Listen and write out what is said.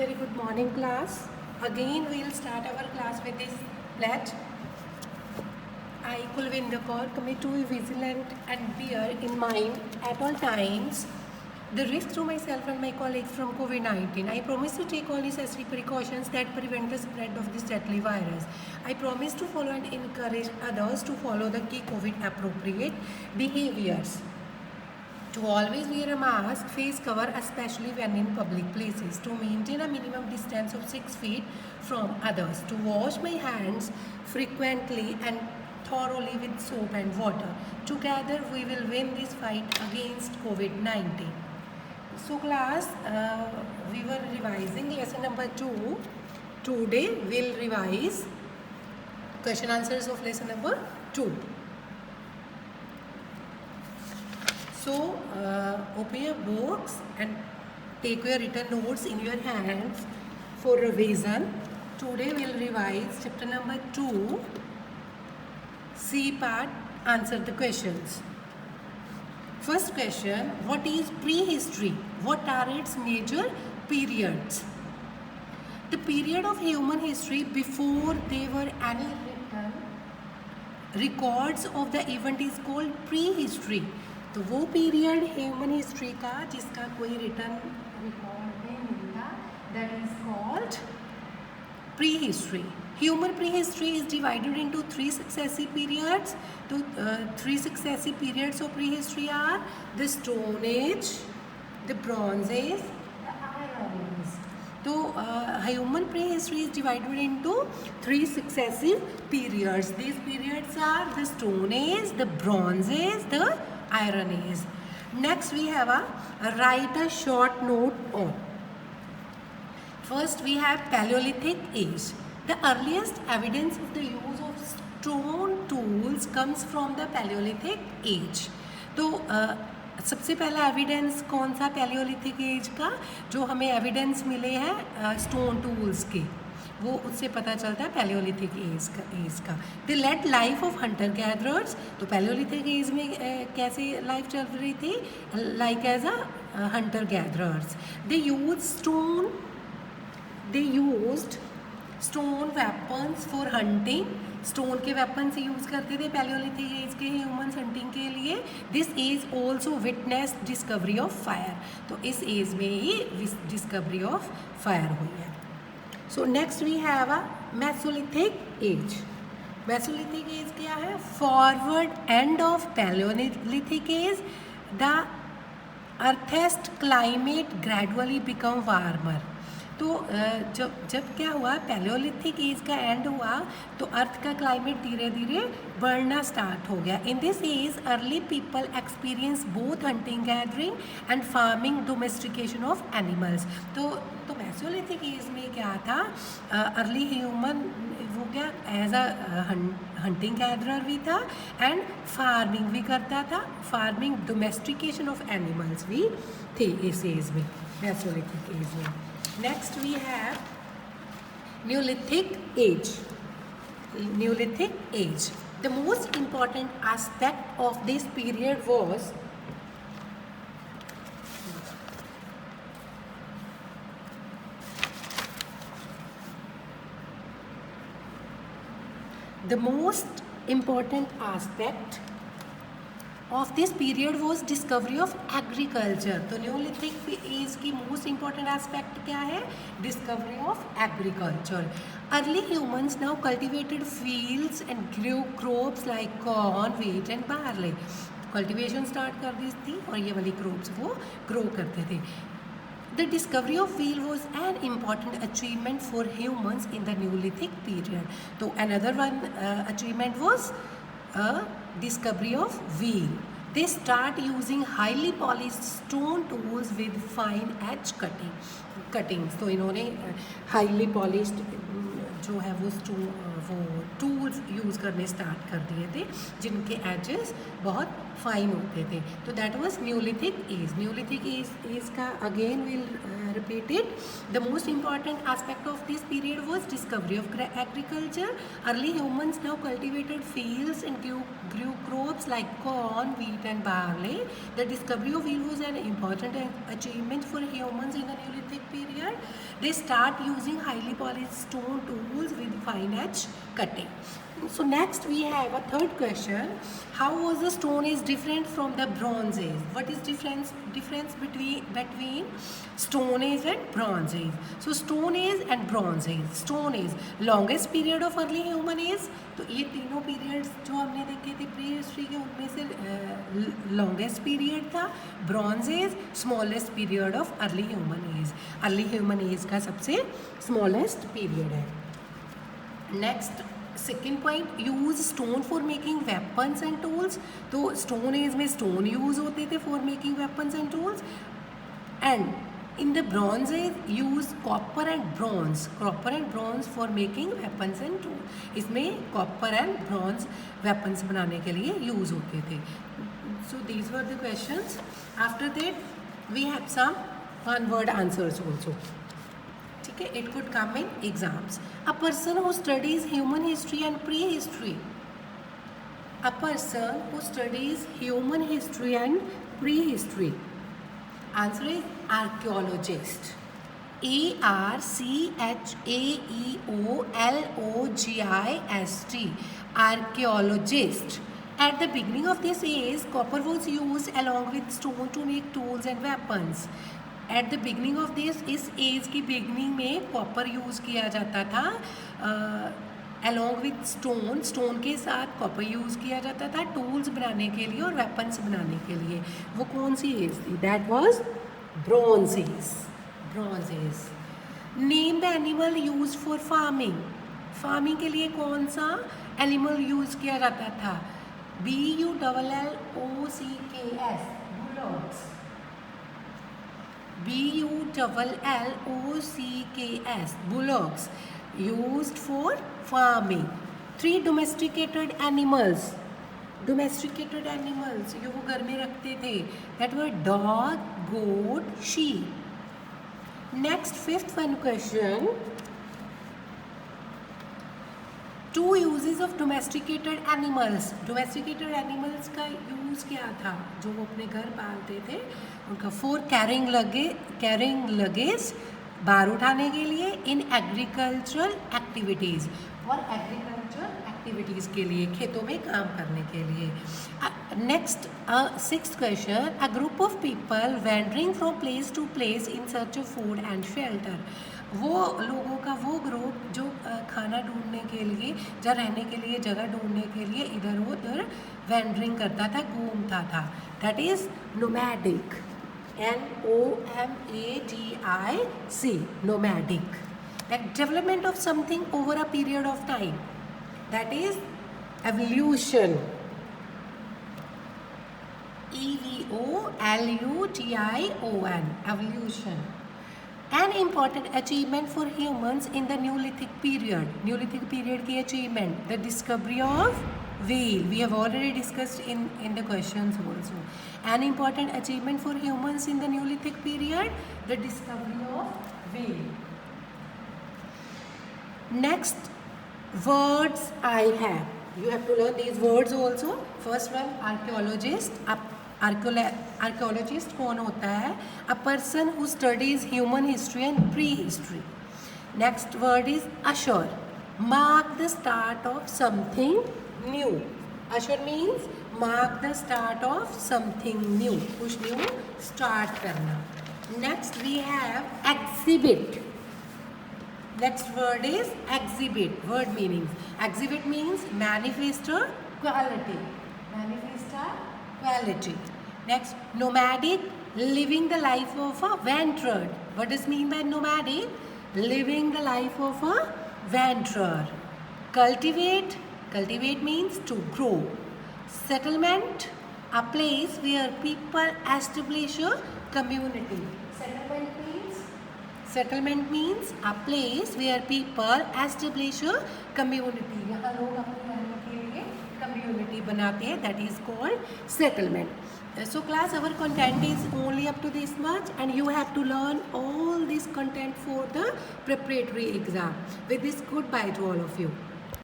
Very good morning, class. Again, we'll start our class with this pledge. I, Kulvinder Kaur, commit to be vigilant and bear in mind at all times the risk to myself and my colleagues from COVID-19. I promise to take all necessary precautions that prevent the spread of this deadly virus. I promise to follow and encourage others to follow the key COVID appropriate behaviors. To always wear a mask, face cover, especially when in public places. To maintain a minimum distance of 6 feet from others. To wash my hands frequently and thoroughly with soap and water. Together we will win this fight against COVID-19. So class, we were revising lesson number 2. Today we'll revise question answers of lesson number 2. So, open your books and take your written notes in your hands for revision. Today we'll revise chapter number 2, C part, answer the questions. First question, what is prehistory? What are its major periods? The period of human history before there were any written records of the event is called prehistory. तो वो period human history का जिसका कोई return record नहीं मिलता, that is called pre history. Human pre history is divided into 3 successive periods. तो 3 successive periods of pre history are the stone age, the bronze age, the iron age. तो human pre history is divided into 3 successive periods. These periods are the stone age, the bronze age, the iron age. Next we have write a short note on. First we have Paleolithic age. The earliest evidence of the use of stone tools comes from the Paleolithic age. तो सबसे पहला evidence कौन सा Palaeolithic age का जो हमें evidence मिले हैं स्टोन टूल्स के, वो उससे पता चलता है पैलियोलिथिक एज का. The late life of hunter gatherers. तो पैलियोलिथिक एज में कैसे लाइफ चल रही थी, like as a hunter gatherers. They used stone weapons for hunting. Stone के वेपन्स यूज़ करते थे पैलियोलिथिक एज के ह्यूमन्स हंटिंग के लिए. This age also witness discovery of fire. तो इस एज में ही डिस्कवरी ऑफ फायर हुई है. So next we have a Mesolithic age. Mesolithic age क्या है? Forward end of Paleolithic age, the earth's climate gradually become warmer. तो जब क्या हुआ, पैलियोलिथिक एज का एंड हुआ तो अर्थ का क्लाइमेट धीरे धीरे बढ़ना स्टार्ट हो गया. In this age early people experience both hunting gathering and farming domestication of animals. तो मेसोलिथिक एज में क्या था, अर्ली ह्यूमन वो क्या एज अ हंटिंग गैदरर भी था एंड फार्मिंग भी करता था. फार्मिंग डोमेस्टिकेशन ऑफ एनिमल्स भी थे इस एज में, मेसोलिथिक एज में. Next we have Neolithic age. Neolithic age. The most important aspect of this period was of this period was discovery of agriculture. तो neolithic age की most important aspect क्या है, discovery of agriculture. Early humans now cultivated fields and grow crops like corn, wheat and barley. Cultivation start कर दी थी और ये वाली crops वो ग्रो करते थे. The discovery of wheel was an important achievement for humans in the Neolithic period. So another one achievement was discovery of wheel. They start using highly polished stone tools with fine edge cuttings. तो इन्होंने highly polished जो है वो tools use करने start कर दिए थे जिनके एजेस बहुत फाइन होते थे. तो that was neolithic age. Neolithic age का again will repeat it. The most important aspect of this period was discovery of agriculture. Early humans now cultivated fields and grew crops like corn, wheat and barley. The discovery of wheel was an important achievement for humans in the Neolithic period. They start using highly polished stone tools with fine edge cutting. So next we have a third question. How was the Stone Age different from the Bronze Age? What is difference between Stone Age and Bronze Age? So Stone Age and Bronze Age. Stone Age longest period of early human age. तो ये तीनों periods जो हमने देखे थे pre history के उनमें से longest period था. Bronze Age smallest period of early human age. Early human age का सबसे smallest period है. Next second point, use stone for making weapons and tools. तो स्टोन एज में स्टोन यूज होते थे for making weapons and tools. And in the bronze age use copper and bronze for making weapons and tools. इसमें copper and bronze weapons बनाने के लिए use होते थे. So these were the questions. After that we have some one word answers also. ठीक है, it could come in exams. A person who studies human history and pre history. A person who studies human history and pre history. Answer is archaeologist. ARCHAEOLOGIST. Archaeologist. At the beginning of this age, copper was used along with stone to make tools and weapons. At the beginning of this, इस as की beginning में copper use किया जाता था along with stone के साथ copper use किया जाता था टूल्स बनाने के लिए और वेपन्स बनाने के लिए. वो कौन सी एज थी? That was bronze age. Name the animal use for farming के लिए कौन सा एनिमल यूज़ किया जाता था? BULLOCKS, bullocks. BULLOCKS, bullocks, used for farming. 3 domesticated animals जो वो घर में रखते थे, that were dog, goat, sheep. Next, fifth one question. 2 uses of domesticated animals. Domesticated animals का यूज़ क्या था जो वो अपने घर पालते थे? उनका फॉर कैरिंग लगेज, बार उठाने के लिए, इन एग्रीकल्चरल एक्टिविटीज़, और एग्रीकल्चरल एक्टिविटीज़ के लिए, खेतों में काम करने के लिए. Next, sixth question. A group of people wandering from place to place in search of food and shelter. वो लोगों का वो ग्रुप जो खाना ढूंढने के लिए या रहने के लिए जगह ढूंढने के लिए इधर उधर वेंडरिंग करता था, घूमता था. That is nomadic. NOMADIC, nomadic. That development of something over a period of time, that is evolution. EVOLUTION, evolution. An important achievement for humans in the Neolithic period. Neolithic period की achievement, the discovery of whale. We have already discussed in the questions also. An important achievement for humans in the Neolithic period, the discovery of whale. Next, words I have. You have to learn these words also. First one, archaeologist. Archaeologist कौन होता है? A person who studies human history and prehistory. Next word is usher. Mark the start of something new. Usher means mark the start of something new. कुछ new start करना. Next we have exhibit. Next word is exhibit. Word meanings. Exhibit means manifest a quality. Next, nomadic, living the life of a wanderer. What does mean by nomadic? Living the life of a wanderer. Cultivate means to grow. Settlement, a place where people establish a community. Settlement means a place where people establish a community. यहाँ लोग अपने रहने के लिए community बनाते हैं, that is called settlement. So class, our content is only up to this much and you have to learn all this content for the preparatory exam. With this, goodbye to all of you.